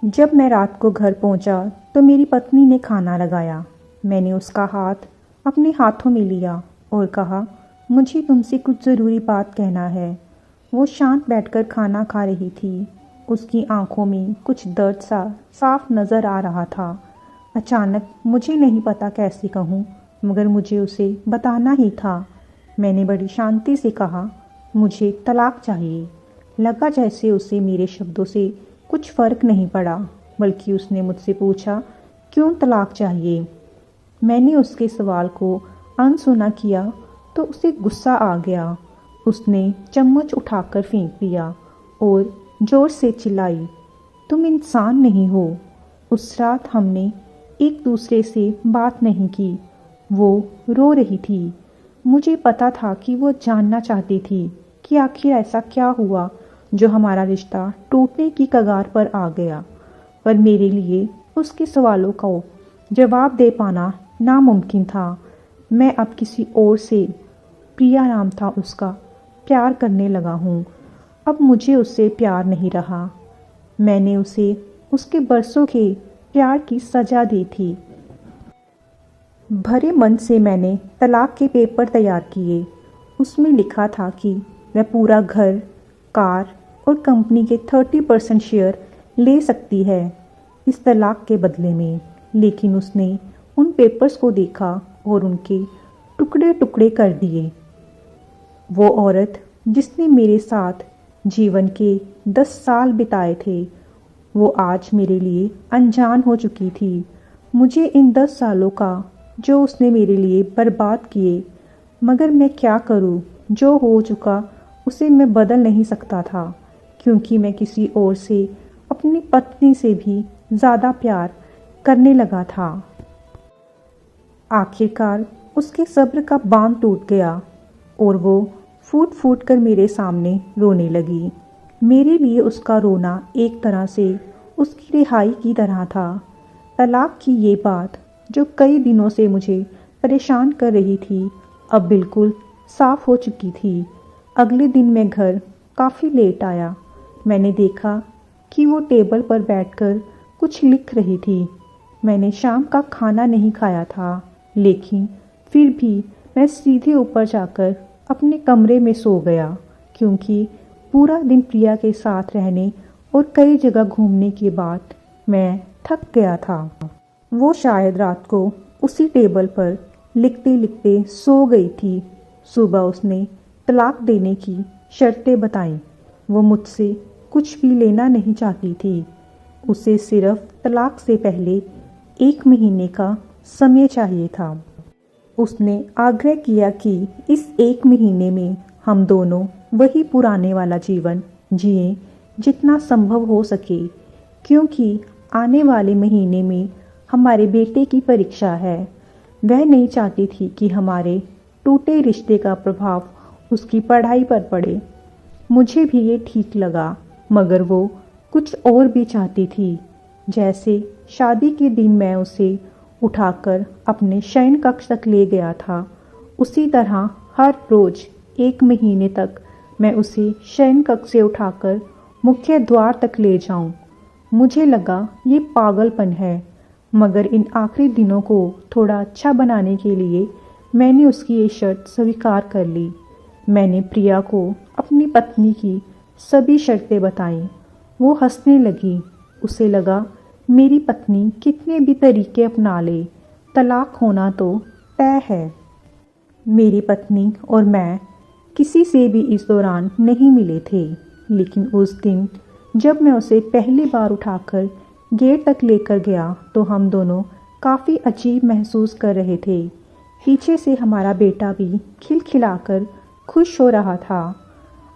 जब मैं रात को घर पहुंचा तो मेरी पत्नी ने खाना लगाया। मैंने उसका हाथ अपने हाथों में लिया और कहा, मुझे तुमसे कुछ ज़रूरी बात कहना है। वो शांत बैठकर खाना खा रही थी। उसकी आंखों में कुछ दर्द सा साफ नज़र आ रहा था। अचानक मुझे नहीं पता कैसे कहूँ, मगर मुझे उसे बताना ही था। मैंने बड़ी शांति से कहा, मुझे तलाक चाहिए। लगा जैसे उसे मेरे शब्दों से कुछ फ़र्क नहीं पड़ा, बल्कि उसने मुझसे पूछा, क्यों तलाक चाहिए। मैंने उसके सवाल को अनसुना किया तो उसे गुस्सा आ गया। उसने चम्मच उठाकर फेंक दिया और ज़ोर से चिल्लाई, तुम इंसान नहीं हो। उस रात हमने एक दूसरे से बात नहीं की। वो रो रही थी। मुझे पता था कि वो जानना चाहती थी कि आखिर ऐसा क्या हुआ जो हमारा रिश्ता टूटने की कगार पर आ गया। पर मेरे लिए उसके सवालों को जवाब दे पाना नामुमकिन था। मैं अब किसी और से, प्रिया नाम था उसका, प्यार करने लगा हूँ। अब मुझे उससे प्यार नहीं रहा। मैंने उसे उसके बरसों के प्यार की सज़ा दी थी। भरे मन से मैंने तलाक के पेपर तैयार किए। उसमें लिखा था कि वह पूरा घर, कार और कंपनी के 30% शेयर ले सकती है इस तलाक के बदले में। लेकिन उसने उन पेपर्स को देखा और उनके टुकड़े टुकड़े कर दिए। वो औरत जिसने मेरे साथ जीवन के 10 साल बिताए थे, वो आज मेरे लिए अनजान हो चुकी थी। मुझे इन 10 सालों का जो उसने मेरे लिए बर्बाद किए, मगर मैं क्या करूं। जो हो चुका उसे मैं बदल नहीं सकता था, क्योंकि मैं किसी और से, अपनी पत्नी से भी ज़्यादा प्यार करने लगा था। आखिरकार उसके सब्र का बांध टूट गया और वो फूट फूट कर मेरे सामने रोने लगी। मेरे लिए उसका रोना एक तरह से उसकी रिहाई की तरह था। तलाक की ये बात जो कई दिनों से मुझे परेशान कर रही थी, अब बिल्कुल साफ हो चुकी थी। अगले दिन मैं घर काफ़ी लेट आया। मैंने देखा कि वो टेबल पर बैठकर कुछ लिख रही थी। मैंने शाम का खाना नहीं खाया था, लेकिन फिर भी मैं सीधे ऊपर जाकर अपने कमरे में सो गया, क्योंकि पूरा दिन प्रिया के साथ रहने और कई जगह घूमने के बाद मैं थक गया था। वो शायद रात को उसी टेबल पर लिखते लिखते सो गई थी। सुबह उसने तलाक देने की शर्तें बताईं। वो मुझसे कुछ भी लेना नहीं चाहती थी। उसे सिर्फ तलाक से पहले 1 महीने का समय चाहिए था। उसने आग्रह किया कि इस 1 महीने में हम दोनों वही पुराने वाला जीवन जिएं जितना संभव हो सके, क्योंकि आने वाले महीने में हमारे बेटे की परीक्षा है। वह नहीं चाहती थी कि हमारे टूटे रिश्ते का प्रभाव उसकी पढ़ाई पर पड़े। मुझे भी ये ठीक लगा, मगर वो कुछ और भी चाहती थी। जैसे शादी के दिन मैं उसे उठाकर अपने शयन कक्ष तक ले गया था, उसी तरह हर रोज़ 1 महीने तक मैं उसे शयन कक्ष से उठाकर मुख्य द्वार तक ले जाऊं। मुझे लगा ये पागलपन है, मगर इन आखिरी दिनों को थोड़ा अच्छा बनाने के लिए मैंने उसकी ये शर्त स्वीकार कर ली। मैंने प्रिया को अपनी पत्नी की सभी शर्तें बताईं। वो हंसने लगी। उसे लगा मेरी पत्नी कितने भी तरीके अपना ले, तलाक होना तो तय है। मेरी पत्नी और मैं किसी से भी इस दौरान नहीं मिले थे, लेकिन उस दिन जब मैं उसे पहली बार उठाकर गेट तक लेकर गया तो हम दोनों काफ़ी अजीब महसूस कर रहे थे। पीछे से हमारा बेटा भी खिलखिलाकर खुश हो रहा था।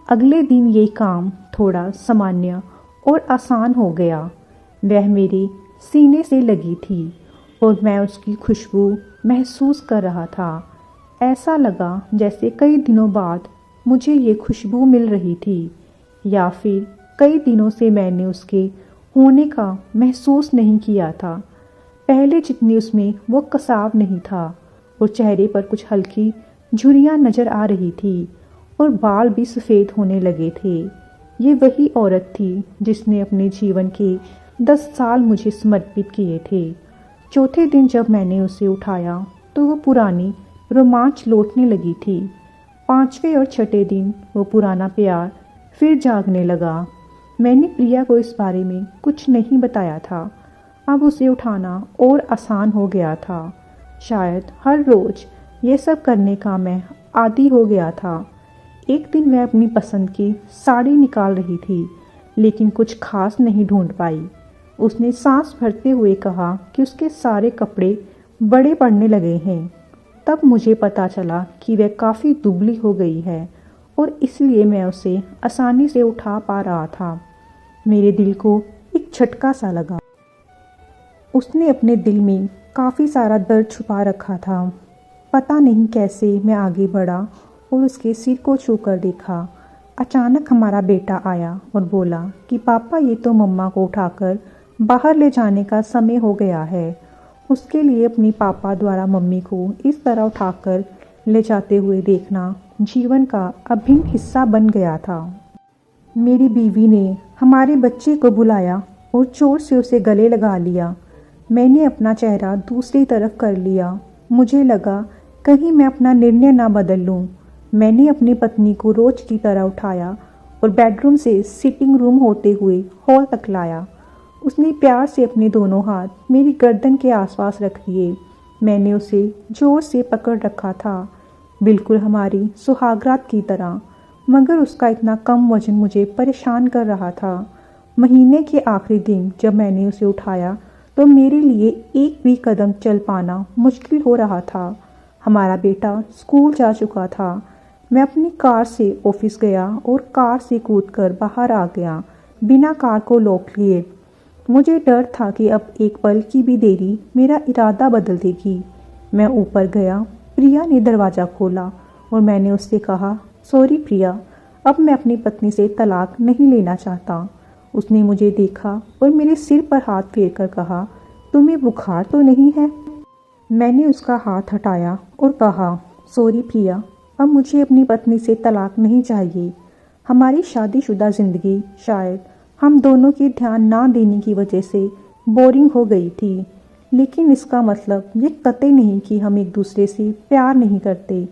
अगले दिन ये काम थोड़ा सामान्य और आसान हो गया। वह मेरे सीने से लगी थी और मैं उसकी खुशबू महसूस कर रहा था। ऐसा लगा जैसे कई दिनों बाद मुझे ये खुशबू मिल रही थी, या फिर कई दिनों से मैंने उसके होने का महसूस नहीं किया था। पहले जितनी उसमें वो कसाव नहीं था और चेहरे पर कुछ हल्की झुर्रियाँ नज़र आ रही थी और बाल भी सफ़ेद होने लगे थे। ये वही औरत थी जिसने अपने जीवन के 10 साल मुझे समर्पित किए थे। चौथे दिन जब मैंने उसे उठाया तो वो पुरानी रोमांच लौटने लगी थी। 5वें और छठे दिन वो पुराना प्यार फिर जागने लगा। मैंने प्रिया को इस बारे में कुछ नहीं बताया था। अब उसे उठाना और आसान हो गया था। शायद हर रोज़ ये सब करने का मैं आदी हो गया था। एक दिन वह अपनी पसंद की साड़ी निकाल रही थी, लेकिन कुछ खास नहीं ढूंढ पाई। उसने सांस भरते हुए कहा कि उसके सारे कपड़े बड़े पड़ने लगे हैं। तब मुझे पता चला कि वह काफ़ी दुबली हो गई है और इसलिए मैं उसे आसानी से उठा पा रहा था। मेरे दिल को एक झटका सा लगा। उसने अपने दिल में काफ़ी सारा दर्द छुपा रखा था। पता नहीं कैसे मैं आगे बढ़ा और उसके सिर को छूकर देखा। अचानक हमारा बेटा आया और बोला कि पापा, ये तो मम्मा को उठाकर बाहर ले जाने का समय हो गया है। उसके लिए अपनी पापा द्वारा मम्मी को इस तरह उठाकर ले जाते हुए देखना जीवन का अभिन्न हिस्सा बन गया था। मेरी बीवी ने हमारे बच्चे को बुलाया और जोर से उसे गले लगा लिया। मैंने अपना चेहरा दूसरी तरफ कर लिया। मुझे लगा कहीं मैं अपना निर्णय ना बदल लूं। मैंने अपनी पत्नी को रोज की तरह उठाया और बेडरूम से सिटिंग रूम होते हुए हॉल तक लाया। उसने प्यार से अपने दोनों हाथ मेरी गर्दन के आसपास रख दिए। मैंने उसे जोर से पकड़ रखा था, बिल्कुल हमारी सुहागरात की तरह, मगर उसका इतना कम वजन मुझे परेशान कर रहा था। महीने के आखिरी दिन जब मैंने उसे उठाया तो मेरे लिए एक भी कदम चल पाना मुश्किल हो रहा था। हमारा बेटा स्कूल जा चुका था। मैं अपनी कार से ऑफिस गया और कार से कूदकर बाहर आ गया, बिना कार को लॉक लिए। मुझे डर था कि अब एक पल की भी देरी मेरा इरादा बदल देगी। मैं ऊपर गया। प्रिया ने दरवाज़ा खोला और मैंने उससे कहा, सॉरी प्रिया, अब मैं अपनी पत्नी से तलाक नहीं लेना चाहता। उसने मुझे देखा और मेरे सिर पर हाथ फेरकर कहा, तुम्हें बुखार तो नहीं है? मैंने उसका हाथ हटाया और कहा, सॉरी प्रिया, अब मुझे अपनी पत्नी से तलाक नहीं चाहिए। हमारी शादीशुदा ज़िंदगी शायद हम दोनों के ध्यान ना देने की वजह से बोरिंग हो गई थी, लेकिन इसका मतलब ये कतई नहीं कि हम एक दूसरे से प्यार नहीं करते।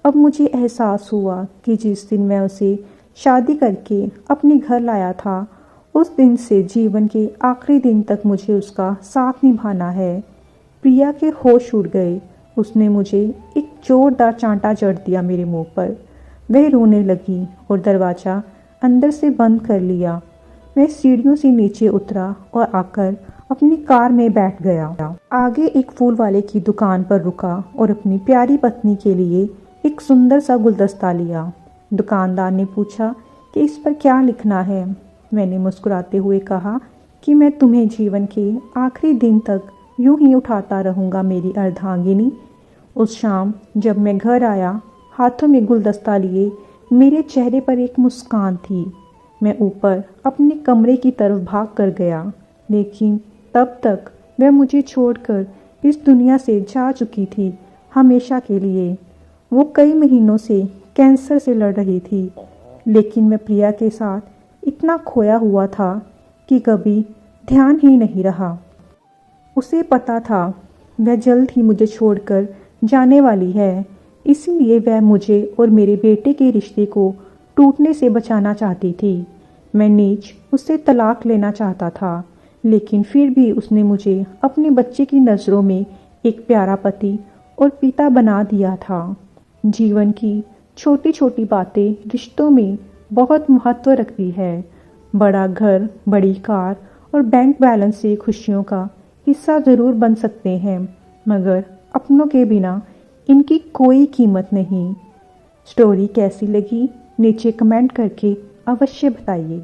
अब मुझे एहसास हुआ कि जिस दिन मैं उसे शादी करके अपने घर लाया था, उस दिन से जीवन के आखिरी दिन तक मुझे उसका साथ निभाना है। प्रिया के होश उड़ गए। उसने मुझे एक जोरदार चांटा जड़ दिया मेरे मुंह पर। वह रोने लगी और दरवाज़ा अंदर से बंद कर लिया। मैं सीढ़ियों से नीचे उतरा और आकर अपनी कार में बैठ गया। आगे एक फूल वाले की दुकान पर रुका और अपनी प्यारी पत्नी के लिए एक सुंदर सा गुलदस्ता लिया। दुकानदार ने पूछा कि इस पर क्या लिखना है। मैंने मुस्कुराते हुए कहा कि मैं तुम्हें जीवन के आखिरी दिन तक यूं ही उठाता रहूँगा मेरी अर्धांगिनी। उस शाम जब मैं घर आया, हाथों में गुलदस्ता लिए, मेरे चेहरे पर एक मुस्कान थी। मैं ऊपर अपने कमरे की तरफ भाग कर गया, लेकिन तब तक वह मुझे छोड़कर इस दुनिया से जा चुकी थी, हमेशा के लिए। वो कई महीनों से कैंसर से लड़ रही थी, लेकिन मैं प्रिया के साथ इतना खोया हुआ था कि कभी ध्यान ही नहीं रहा। उसे पता था वह जल्द ही मुझे छोड़कर जाने वाली है, इसीलिए वह मुझे और मेरे बेटे के रिश्ते को टूटने से बचाना चाहती थी। मैं नीच उससे तलाक लेना चाहता था, लेकिन फिर भी उसने मुझे अपने बच्चे की नज़रों में एक प्यारा पति और पिता बना दिया था। जीवन की छोटी छोटी बातें रिश्तों में बहुत महत्व रखती है। बड़ा घर, बड़ी कार और बैंक बैलेंस से खुशियों का हिस्सा ज़रूर बन सकते हैं, मगर अपनों के बिना इनकी कोई कीमत नहीं। स्टोरी कैसी लगी नीचे कमेंट करके अवश्य बताइए।